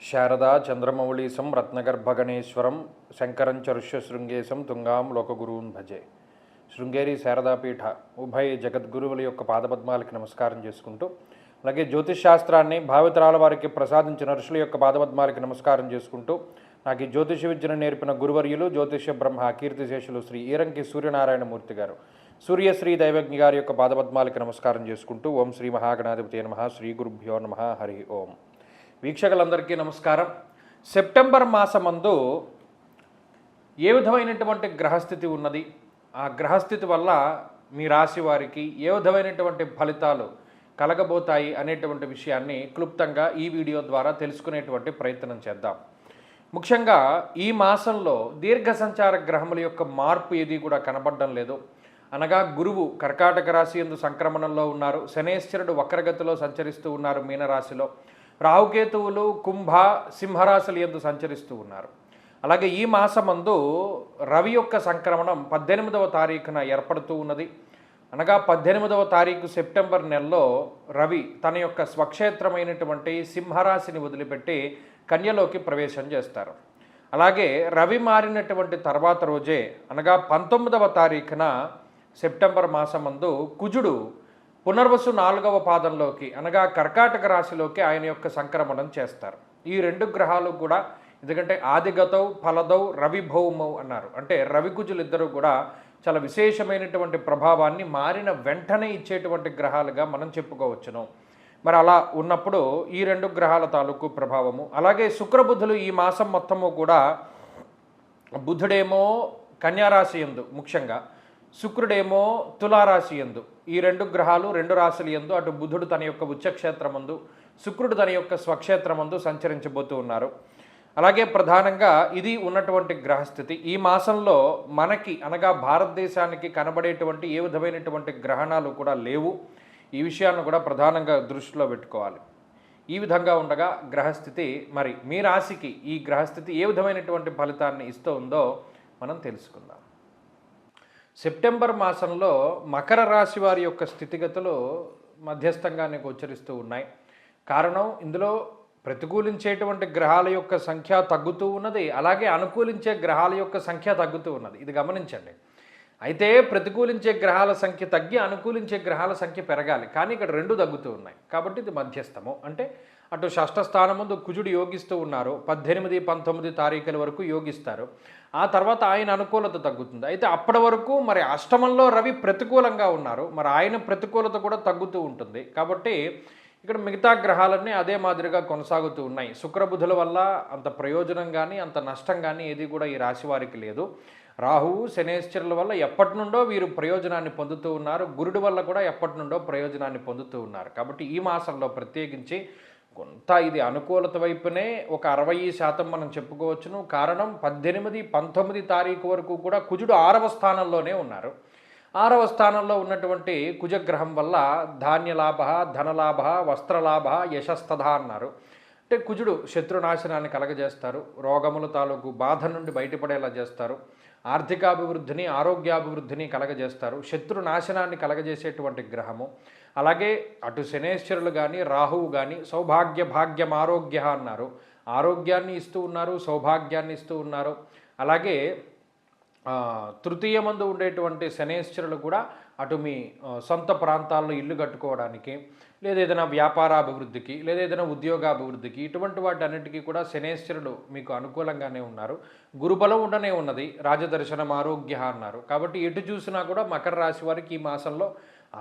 శారదా చంద్రమౌళీశం రత్నగర్భగణేశ్వరం శంకరం చ ఋష్యశృంగేశం తుంగాం లోకగురువున్ భజే. శృంగేరి శారదాపీఠ ఉభయ జగద్గురువుల యొక్క పాదపద్మాలకి నమస్కారం చేసుకుంటూ, అలాగే జ్యోతిష్ శాస్త్రాన్ని భావితరాల వారికి ప్రసాదించిన ఋషుల యొక్క పాదపద్మాలకి నమస్కారం చేసుకుంటూ, నాకు ఈ జ్యోతిష విద్యను నేర్పిన గురువర్యులు జ్యోతిష బ్రహ్మ కీర్తిశేషులు శ్రీ ఈరంకి సూర్యనారాయణమూర్తి గారు, సూర్యశ్రీ దైవజ్ఞ గారి యొక్క పాదపద్మాలకి నమస్కారం చేసుకుంటూ, ఓం శ్రీ మహాగణాధిపతి నమః, శ్రీ గురుభ్యో నమః, హరి ఓం. వీక్షకులందరికీ నమస్కారం. సెప్టెంబర్ మాసమందు ఏ విధమైనటువంటి గ్రహస్థితి ఉన్నది, ఆ గ్రహస్థితి వల్ల మీ రాశి వారికి ఏ విధమైనటువంటి ఫలితాలు కలగబోతాయి అనేటువంటి విషయాన్ని క్లుప్తంగా ఈ వీడియో ద్వారా తెలుసుకునేటువంటి ప్రయత్నం చేద్దాం. ముఖ్యంగా ఈ మాసంలో దీర్ఘ సంచార గ్రహముల యొక్క మార్పు ఏది కూడా కనబడడం లేదు. అనగా గురువు కర్కాటక రాశి యందు సంక్రమణంలో ఉన్నారు, శనేశ్వరుడు వక్రగతిలో సంచరిస్తూ ఉన్నారు మీనరాశిలో, రాహుకేతువులు కుంభ సింహరాశులు యందు సంచరిస్తూ ఉన్నారు. అలాగే ఈ మాసమందు రవి యొక్క సంక్రమణం 18వ తారీఖున ఏర్పడుతూ ఉన్నది. అనగా 18వ తారీఖు సెప్టెంబర్ నెలలో రవి తన యొక్క స్వక్షేత్రమైనటువంటి సింహరాశిని వదిలిపెట్టి కన్యలోకి ప్రవేశం చేస్తారు. అలాగే రవి మారినటువంటి తర్వాత రోజే అనగా 19వ తారీఖున సెప్టెంబర్ మాసమందు కుజుడు పునర్వసు 4వ పాదంలోకి అనగా కర్కాటక రాశిలోకి ఆయన యొక్క సంక్రమణం చేస్తారు. ఈ రెండు గ్రహాలు కూడా, ఎందుకంటే ఆదిగతౌ ఫలదౌ రవి భౌమౌ అన్నారు, అంటే రవి కుజులు ఇద్దరు కూడా చాలా విశేషమైనటువంటి ప్రభావాన్ని మారిన వెంటనే ఇచ్చేటువంటి గ్రహాలుగా మనం చెప్పుకోవచ్చును. మరి అలా ఉన్నప్పుడు ఈ రెండు గ్రహాల తాలూకు ప్రభావము, అలాగే శుక్రబుధులు ఈ మాసం మొత్తము కూడా, బుధుడేమో కన్యారాశి యందు ముఖ్యంగా, శుక్రుడేమో తులారాశి యందు, ఈ రెండు గ్రహాలు రెండు రాశుల యందు, అటు బుధుడు తన యొక్క ఉచ్చక్షేత్రమందు, శుక్రుడు తన యొక్క స్వక్షేత్రమందు సంచరించబోతూ ఉన్నారు. అలాగే ప్రధానంగా ఇది ఉన్నటువంటి గ్రహస్థితి. ఈ మాసంలో మనకి అనగా భారతదేశానికి కనబడేటువంటి ఏ విధమైనటువంటి గ్రహణాలు కూడా లేవు. ఈ విషయాన్ని కూడా ప్రధానంగా దృష్టిలో పెట్టుకోవాలి. ఈ విధంగా ఉండగా గ్రహస్థితి, మరి మీ రాశికి ఈ గ్రహస్థితి ఏ విధమైనటువంటి ఫలితాన్ని ఇస్తూ ఉందో మనం తెలుసుకుందాం. సెప్టెంబర్ మాసంలో మకర రాశి వారి యొక్క స్థితిగతులు మధ్యస్థంగానే గోచరిస్తూ ఉన్నాయి. కారణం, ఇందులో ప్రతికూలించేటువంటి గ్రహాల యొక్క సంఖ్య తగ్గుతూ ఉన్నది, అలాగే అనుకూలించే గ్రహాల యొక్క సంఖ్య తగ్గుతూ ఉన్నది. ఇది గమనించండి. అయితే ప్రతికూలించే గ్రహాల సంఖ్య తగ్గి అనుకూలించే గ్రహాల సంఖ్య పెరగాలి, కానీ ఇక్కడ రెండు తగ్గుతూ ఉన్నాయి. కాబట్టి ఇది మధ్యస్థము. అంటే అటు షష్ఠ స్థానం ముందు కుజుడు యోగిస్తూ ఉన్నారు, 18, 19 తారీఖుల వరకు యోగిస్తారు. ఆ తర్వాత ఆయన అనుకూలత తగ్గుతుంది. అయితే అప్పటి వరకు మరి అష్టమంలో రవి ప్రతికూలంగా ఉన్నారు, మరి ఆయన ప్రతికూలత కూడా తగ్గుతూ ఉంటుంది. కాబట్టి ఇక్కడ మిగతా గ్రహాలన్నీ అదే మాదిరిగా కొనసాగుతూ ఉన్నాయి. శుక్రబుధుల వల్ల అంత ప్రయోజనం కానీ అంత నష్టం కానీ ఏది కూడా ఈ రాశి వారికి లేదు. రాహువు శనేశ్వరుల వల్ల ఎప్పటి నుండో వీరు ప్రయోజనాన్ని పొందుతూ ఉన్నారు, గురుడి వల్ల కూడా ఎప్పటి నుండో ప్రయోజనాన్ని పొందుతూ ఉన్నారు. కాబట్టి ఈ మాసంలో ప్రత్యేకించి కొంత ఇది అనుకూలత వైపునే ఒక 60% మనం చెప్పుకోవచ్చును. కారణం, 18, 19 తారీఖు వరకు కూడా కుజుడు 6వ స్థానంలోనే ఉన్నారు. 6వ స్థానంలో ఉన్నటువంటి కుజగ్రహం వల్ల ధాన్యలాభ, ధనలాభ, వస్త్రలాభ, యశస్తథ అన్నారు. అంటే కుజుడు శత్రునాశనాన్ని కలగజేస్తారు, రోగముల తాలూకు బాధ నుండి బయటపడేలా చేస్తారు, ఆర్థికాభివృద్ధిని ఆరోగ్యాభివృద్ధిని కలగజేస్తారు, శత్రునాశనాన్ని కలగజేసేటువంటి గ్రహము. అలాగే అటు శనేశ్వరులు కానీ రాహువు కానీ సౌభాగ్య భాగ్యం ఆరోగ్య అన్నారు, ఆరోగ్యాన్ని ఇస్తూ ఉన్నారు, సౌభాగ్యాన్ని ఇస్తూ ఉన్నారు. అలాగే తృతీయమందు ఉండేటువంటి శనేశ్వరులు కూడా అటు మీ సొంత ప్రాంతాల్లో ఇల్లు కట్టుకోవడానికి, లేదా ఏదైనా వ్యాపారాభివృద్ధికి, లేదా ఏదైనా ఉద్యోగాభివృద్ధికి, ఇటువంటి వాటన్నిటికీ కూడా శనేశ్వరుడు మీకు అనుకూలంగానే ఉన్నారు. గురుబలం ఉండనే ఉన్నది, రాజదర్శనం ఆరోగ్య అన్నారు. కాబట్టి ఎటు చూసినా కూడా మకర రాశి వారికి ఈ మాసంలో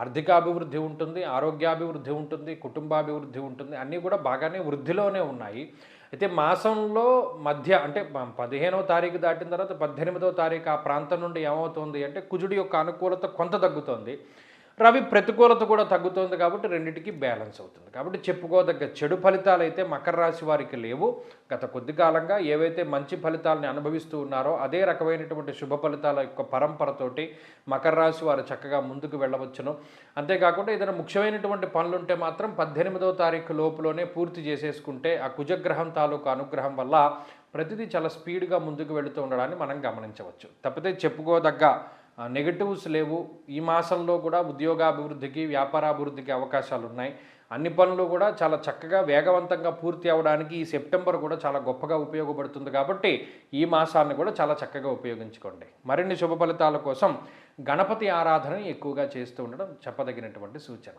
ఆర్థికాభివృద్ధి ఉంటుంది, ఆరోగ్యాభివృద్ధి ఉంటుంది, కుటుంబాభివృద్ధి ఉంటుంది, అన్నీ కూడా బాగానే వృద్ధిలోనే ఉన్నాయి. అయితే మాసంలో మధ్య అంటే 15వ తారీఖు దాటిన తర్వాత 18వ తారీఖు ఆ ప్రాంతం నుండి ఏమవుతుంది అంటే కుజుడి యొక్క అనుకూలత కొంత తగ్గుతుంది, రవి ప్రతికూలత కూడా తగ్గుతుంది. కాబట్టి రెండింటికి బ్యాలెన్స్ అవుతుంది. కాబట్టి చెప్పుకోదగ్గ చెడు ఫలితాలు అయితే మకర రాశి వారికి లేవు. గత కొద్ది కాలంగా ఏవైతే మంచి ఫలితాలని అనుభవిస్తూ ఉన్నారో అదే రకమైనటువంటి శుభ ఫలితాల యొక్క పరంపరతోటి మకర రాశి వారు చక్కగా ముందుకు వెళ్ళవచ్చును. అంతేకాకుండా ఏదైనా ముఖ్యమైనటువంటి పనులుంటే మాత్రం 18వ తారీఖు లోపులోనే పూర్తి చేసేసుకుంటే ఆ కుజగ్రహం తాలూకు అనుగ్రహం వల్ల ప్రతిదీ చాలా స్పీడ్గా ముందుకు వెళుతూ ఉండడాన్ని మనం గమనించవచ్చు. తప్పితే చెప్పుకోదగ్గ నెగటివ్స్ లేవు. ఈ మాసంలో కూడా ఉద్యోగాభివృద్ధికి, వ్యాపారాభివృద్ధికి అవకాశాలు ఉన్నాయి. అన్ని పనులు కూడా చాలా చక్కగా వేగవంతంగా పూర్తి అవ్వడానికి ఈ సెప్టెంబర్ కూడా చాలా గొప్పగా ఉపయోగపడుతుంది. కాబట్టి ఈ మాసాన్ని కూడా చాలా చక్కగా ఉపయోగించుకోండి. మరిన్ని శుభ ఫలితాల కోసం గణపతి ఆరాధన ఎక్కువగా చేస్తూ ఉండడం చెప్పదగినటువంటి సూచన.